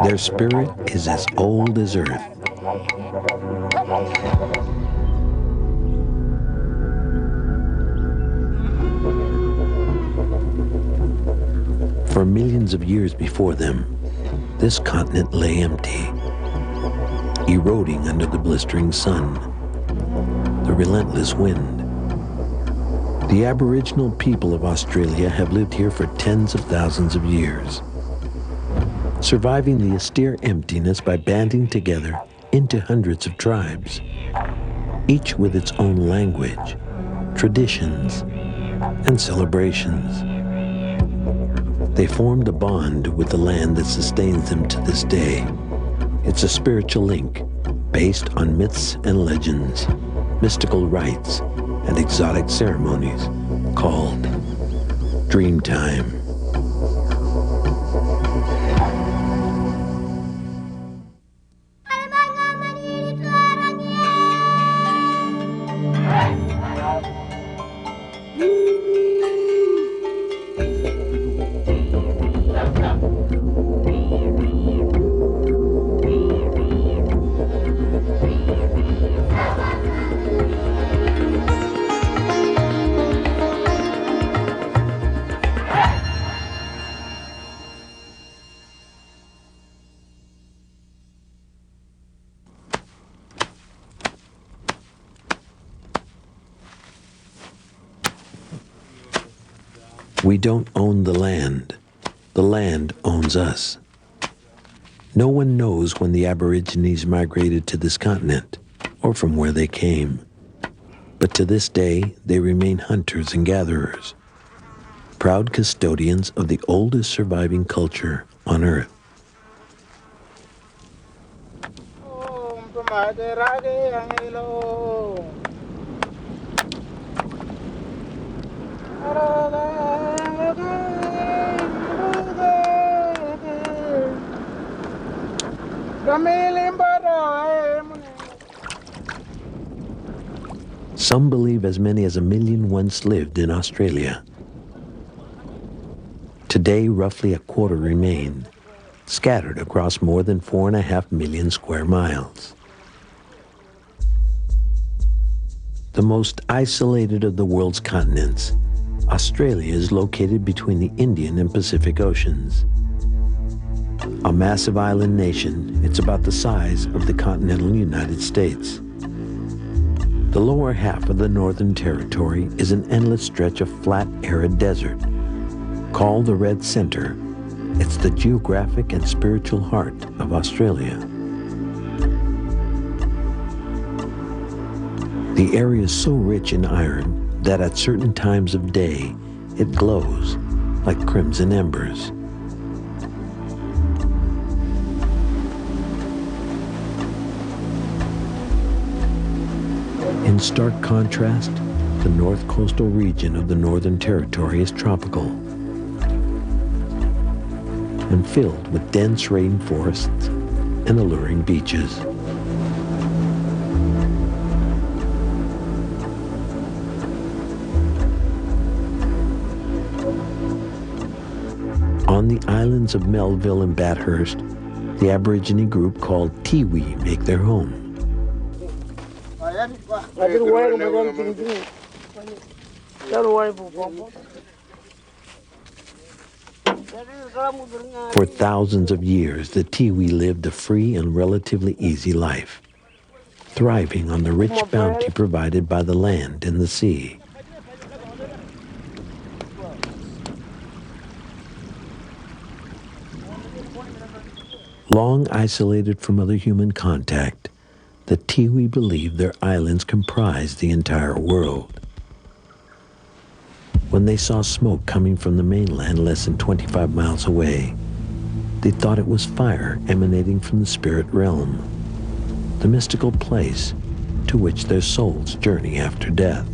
Their spirit is as old as Earth. For millions of years before them, this continent lay empty, eroding under the blistering sun, the relentless wind. The Aboriginal people of Australia have lived here for tens of thousands of years, surviving the austere emptiness by banding together into hundreds of tribes, each with its own language, traditions, and celebrations. They formed a bond with the land that sustains them to this day. It's a spiritual link based on myths and legends, mystical rites, and exotic ceremonies called DreamTime. We don't own the land owns us. No one knows when the Aborigines migrated to this continent or from where they came. But to this day, they remain hunters and gatherers, proud custodians of the oldest surviving culture on Earth. Some believe as many as 1 million once lived in Australia. Today, roughly a quarter remain, scattered across more than 4.5 million square miles. The most isolated of the world's continents, Australia is located between the Indian and Pacific Oceans. A massive island nation, it's about the size of the continental United States. The lower half of the Northern Territory is an endless stretch of flat, arid desert. Called the Red Center, it's the geographic and spiritual heart of Australia. The area is so rich in iron that at certain times of day, it glows like crimson embers. In stark contrast, the north coastal region of the Northern Territory is tropical and filled with dense rainforests and alluring beaches. On the islands of Melville and Bathurst, the Aborigine group called Tiwi make their home. For thousands of years, the Tiwi lived a free and relatively easy life, thriving on the rich bounty provided by the land and the sea. Long isolated from other human contact, the Tiwi believed their islands comprised the entire world. When they saw smoke coming from the mainland less than 25 miles away, they thought it was fire emanating from the spirit realm, the mystical place to which their souls journey after death.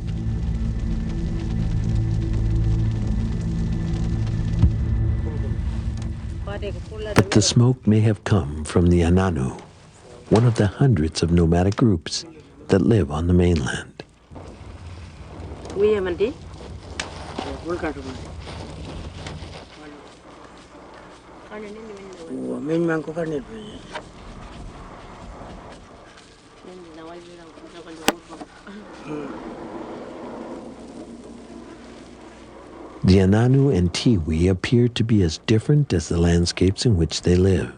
But the smoke may have come from the Ananu, one of the hundreds of nomadic groups that live on the mainland. Wiya mandi. Bulkatu man. Kani nini minna Wa min man ko kanel be. Nini na wali na kutoka The Ananu and Tiwi appear to be as different as the landscapes in which they live.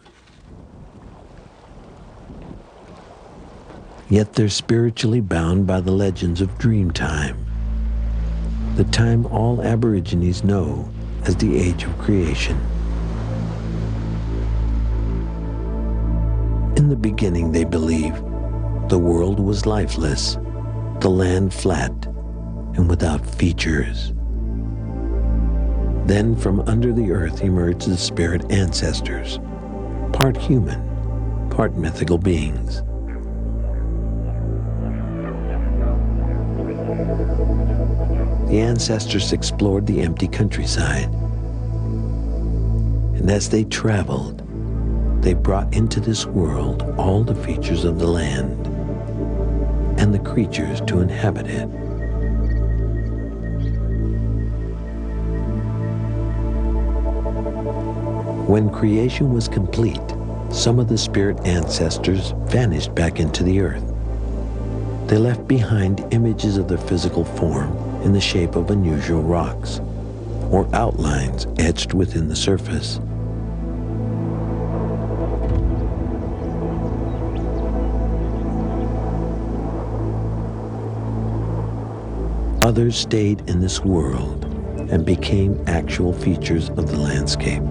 Yet they're spiritually bound by the legends of DreamTime, the time all Aborigines know as the Age of Creation. In the beginning, they believe, the world was lifeless, the land flat, and without features. Then from under the earth emerged the spirit ancestors, part human, part mythical beings. The ancestors explored the empty countryside, and as they traveled, they brought into this world all the features of the land and the creatures to inhabit it. When creation was complete, some of the spirit ancestors vanished back into the earth. They left behind images of their physical form in the shape of unusual rocks, or outlines etched within the surface. Others stayed in this world and became actual features of the landscape.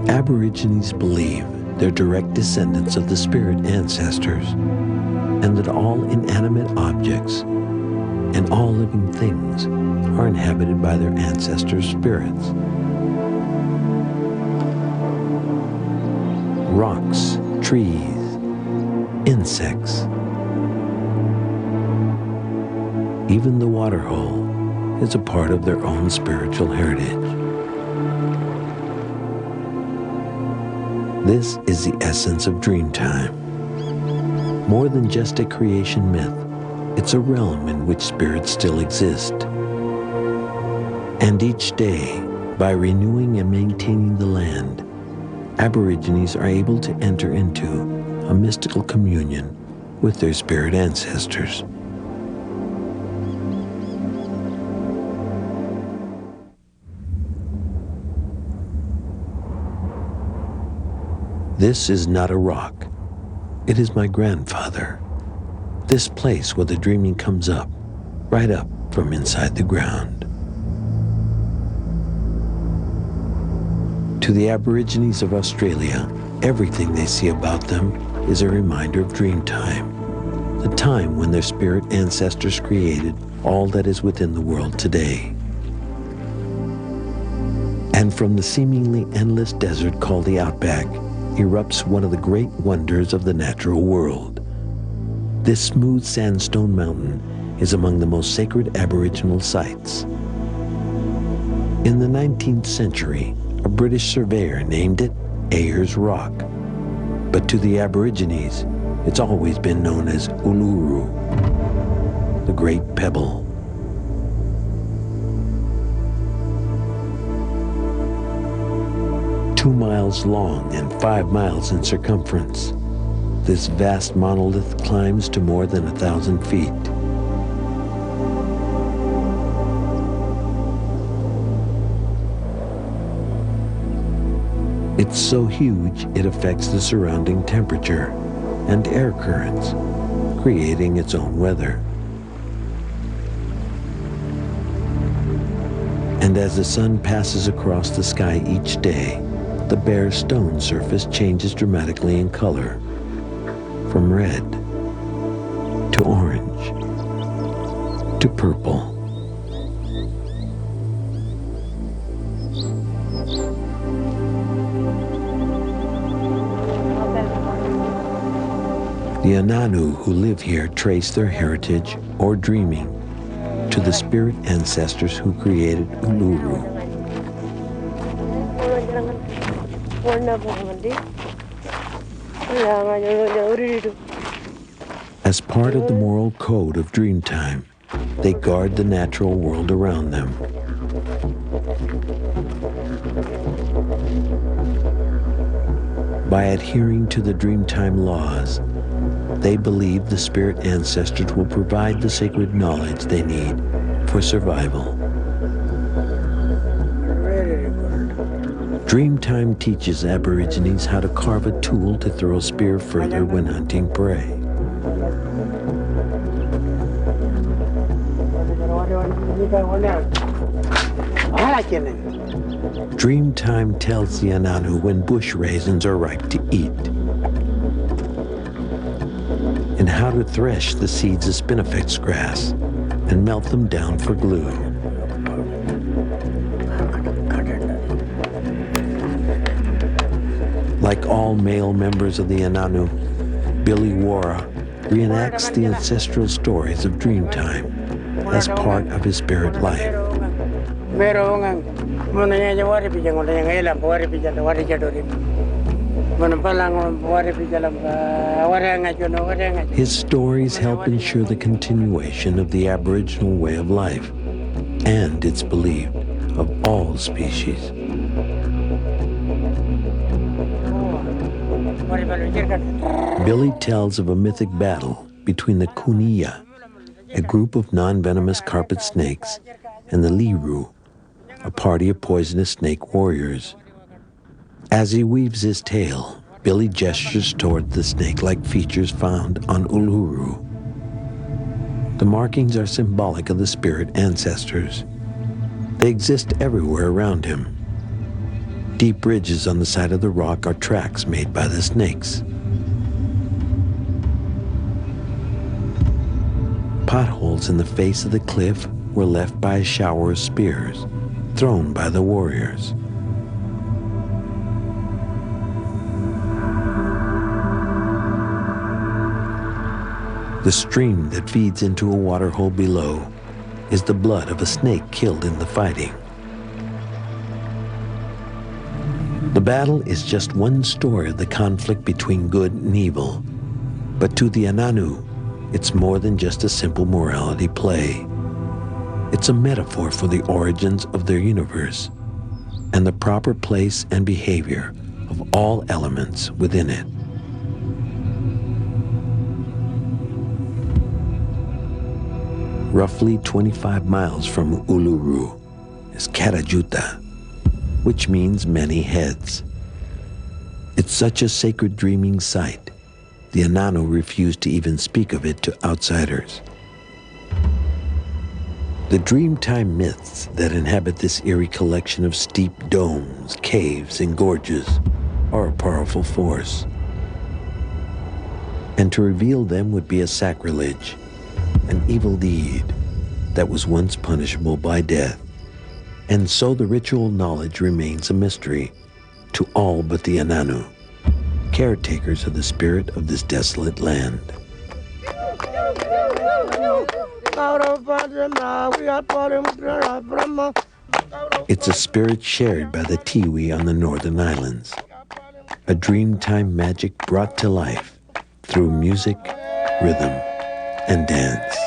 Aborigines believe they're direct descendants of the spirit ancestors, and that all inanimate objects and all living things are inhabited by their ancestors' spirits. Rocks, trees, insects, even the waterhole is a part of their own spiritual heritage. This is the essence of DreamTime. More than just a creation myth, it's a realm in which spirits still exist. And each day, by renewing and maintaining the land, Aborigines are able to enter into a mystical communion with their spirit ancestors. This is not a rock. It is my grandfather. This place where the dreaming comes up, right up from inside the ground. To the Aborigines of Australia, everything they see about them is a reminder of DreamTime, the time when their spirit ancestors created all that is within the world today. And from the seemingly endless desert called the Outback, erupts one of the great wonders of the natural world. This smooth sandstone mountain is among the most sacred Aboriginal sites. In the 19th century, a British surveyor named it Ayers Rock, but to the Aborigines, it's always been known as Uluru, the Great Pebble. "2 miles long and 5 miles in circumference, this vast monolith climbs to more than 1,000 feet. It's so huge it affects the surrounding temperature and air currents, creating its own weather. And as the sun passes across the sky each day, the bare stone surface changes dramatically in color, from red to orange to purple. The Ananu who live here trace their heritage or dreaming to the spirit ancestors who created Uluru. Kaya nga niya uridu. As part of the moral code of Dreamtime, they guard the natural world around them. By adhering to the Dreamtime laws, they believe the spirit ancestors will provide the sacred knowledge they need for survival. Very good. Dreamtime teaches Aborigines how to carve a tool to throw a spear further when hunting prey. Dreamtime tells the Ananu when bush raisins are ripe to eat, and how to thresh the seeds of spinifex grass and melt them down for glue. Like all male members of the Ananu, Billy Wara reenacts the ancestral stories of Dreamtime as part of his spirit life. His stories help ensure the continuation of the Aboriginal way of life, and it's believed of all species. Billy tells of a mythic battle between the Kuniya, a group of non-venomous carpet snakes, and the Liru, a party of poisonous snake warriors. As he weaves his tale, Billy gestures toward the snake-like features found on Uluru. The markings are symbolic of the spirit ancestors. They exist everywhere around him. Deep ridges on the side of the rock are tracks made by the snakes. Potholes in the face of the cliff were left by a shower of spears thrown by the warriors. The stream that feeds into a waterhole below is the blood of a snake killed in the fighting. The battle is just one story of the conflict between good and evil, but to the Ananu, it's more than just a simple morality play. It's a metaphor for the origins of their universe and the proper place and behavior of all elements within it. Roughly 25 miles from Uluru is Karajuta, which means many heads. It's such a sacred dreaming site, the Ananu refuse to even speak of it to outsiders. The Dreamtime myths that inhabit this eerie collection of steep domes, caves, and gorges are a powerful force. And to reveal them would be a sacrilege, an evil deed that was once punishable by death. And so the ritual knowledge remains a mystery to all but the Ananu, caretakers of the spirit of this desolate land. It's a spirit shared by the Tiwi on the Northern Islands, a Dreamtime magic brought to life through music, rhythm, and dance.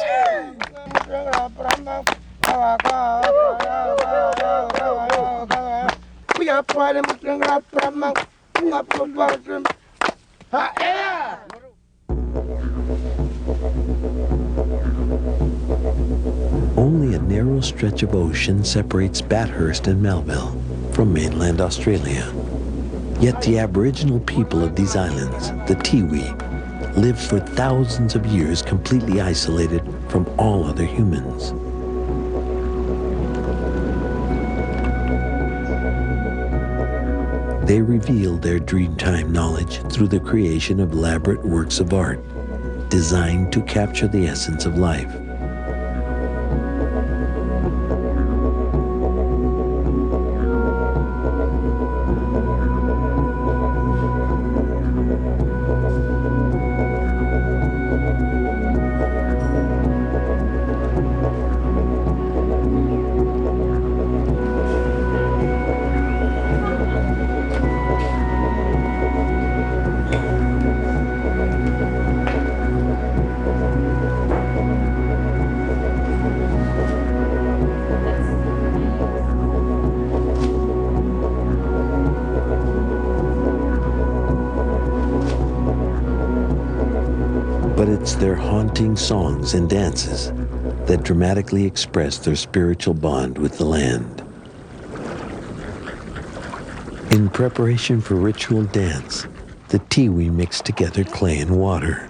Only a narrow stretch of ocean separates Bathurst and Melville from mainland Australia. Yet the Aboriginal people of these islands, the Tiwi, lived for thousands of years completely isolated from all other humans. They revealed their Dreamtime knowledge through the creation of elaborate works of art designed to capture the essence of life. It's their haunting songs and dances that dramatically express their spiritual bond with the land. In preparation for ritual dance, the Tiwi mix together clay and water.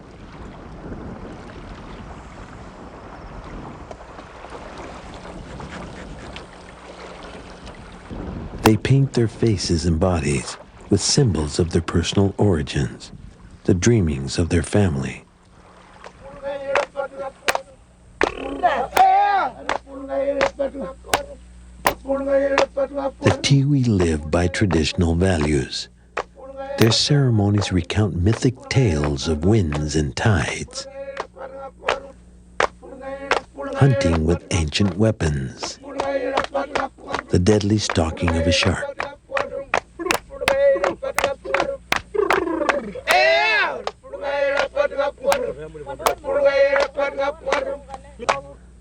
They paint their faces and bodies with symbols of their personal origins, the dreamings of their family. The Tiwi live by traditional values. Their ceremonies recount mythic tales of winds and tides, hunting with ancient weapons, the deadly stalking of a shark.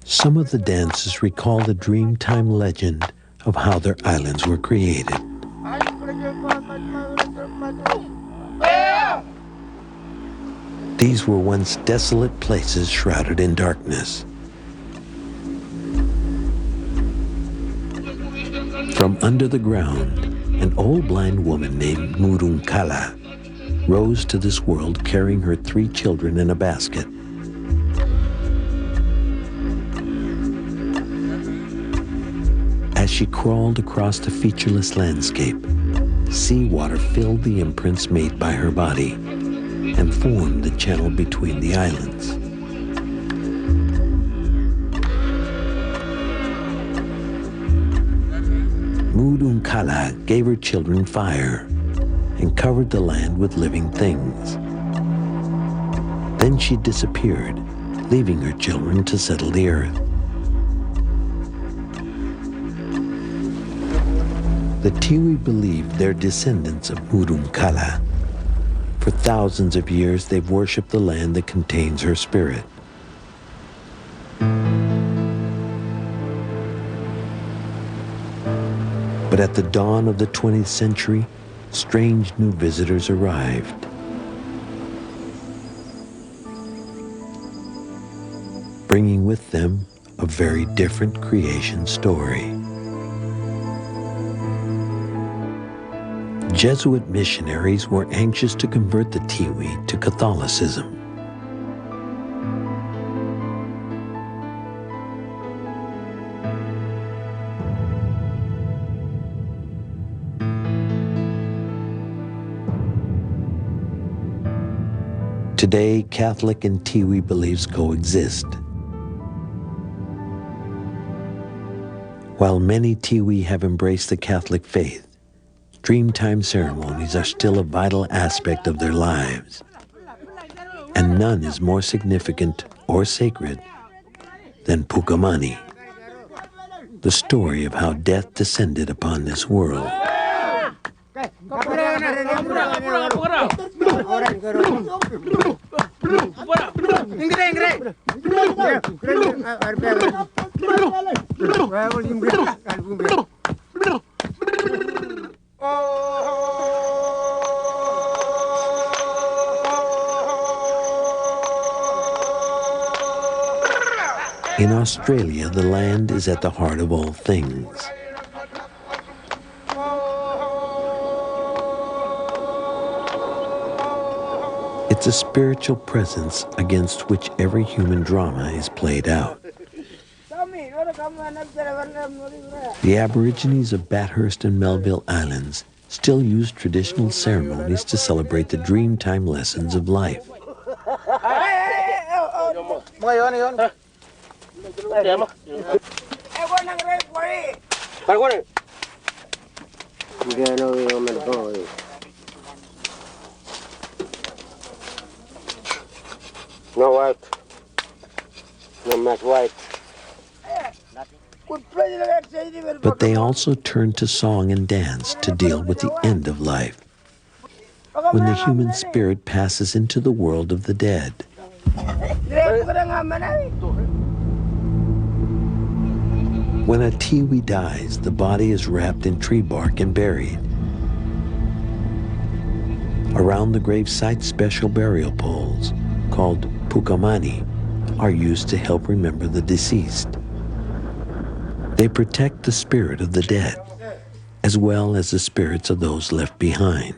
Some of the dances recall the DreamTime legend of how their islands were created. These were once desolate places shrouded in darkness. From under the ground, an old blind woman named Murungkala rose to this world carrying her 3 children in a basket. As she crawled across the featureless landscape, seawater filled the imprints made by her body and formed the channel between the islands. Murungkala gave her children fire and covered the land with living things. Then she disappeared, leaving her children to settle the earth. The Tiwi believe they're descendants of Murungkala. For thousands of years, they've worshipped the land that contains her spirit. But at the dawn of the 20th century, strange new visitors arrived. Bringing with them a very different creation story. Jesuit missionaries were anxious to convert the Tiwi to Catholicism. Today, Catholic and Tiwi beliefs coexist. While many Tiwi have embraced the Catholic faith, DreamTime ceremonies are still a vital aspect of their lives, and none is more significant or sacred than Pukamani, the story of how death descended upon this world. In Australia, the land is at the heart of all things. It's a spiritual presence against which every human drama is played out. The Aborigines of Bathurst and Melville Islands still use traditional ceremonies to celebrate the DreamTime lessons of life. No white. No much white. But they also turn to song and dance to deal with the end of life, when the human spirit passes into the world of the dead. When a Tiwi dies, the body is wrapped in tree bark and buried. Around the gravesite, special burial poles called pukamani, are used to help remember the deceased. They protect the spirit of the dead, as well as the spirits of those left behind.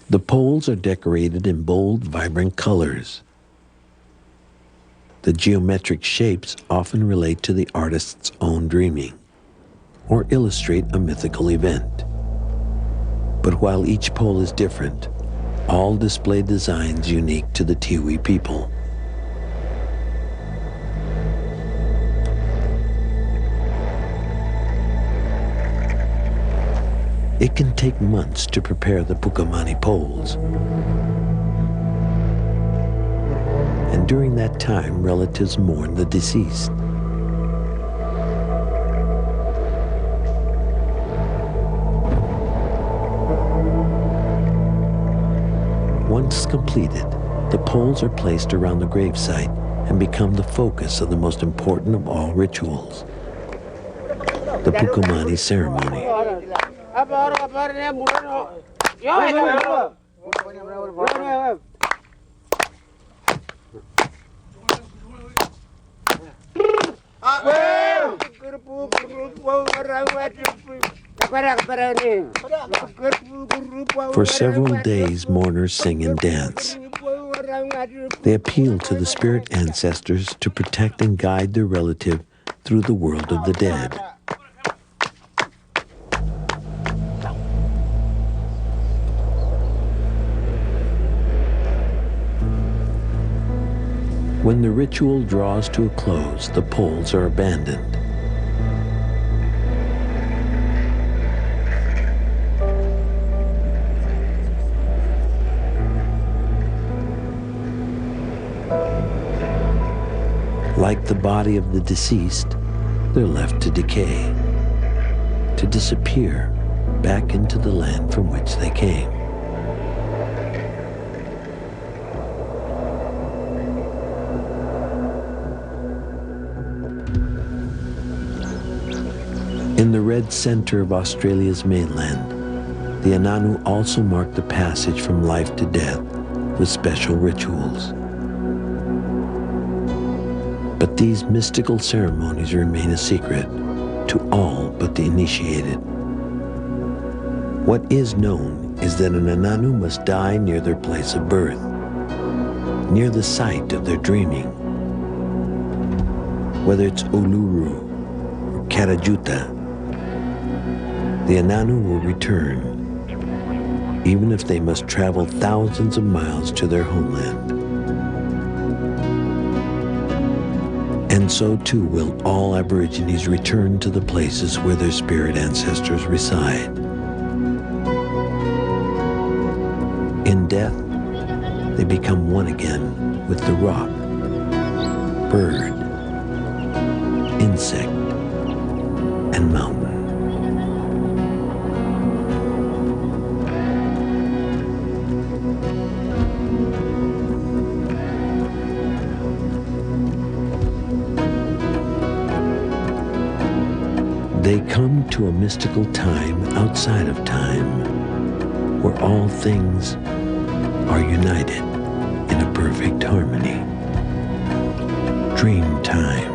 The poles are decorated in bold, vibrant colors. The geometric shapes often relate to the artist's own dreaming or illustrate a mythical event. But while each pole is different, all display designs unique to the Tiwi people. It can take months to prepare the pukamani poles. And during that time, relatives mourn the deceased. Once completed, the poles are placed around the gravesite and become the focus of the most important of all rituals, the pukamani ceremony. For several days, mourners sing and dance. They appeal to the spirit ancestors to protect and guide their relative through the world of the dead. When the ritual draws to a close, the poles are abandoned. Like the body of the deceased, they're left to decay, to disappear back into the land from which they came. In the red center of Australia's mainland, the Ananu also mark the passage from life to death with special rituals. But these mystical ceremonies remain a secret to all but the initiated. What is known is that an Ananu must die near their place of birth, near the site of their dreaming. Whether it's Uluru or Karajuta, the Ananu will return, even if they must travel thousands of miles to their homeland. And so too will all Aborigines return to the places where their spirit ancestors reside. In death, they become one again with the rock, bird, insect, and mountain. They come to a mystical time outside of time, where all things are united in a perfect harmony. Dream time.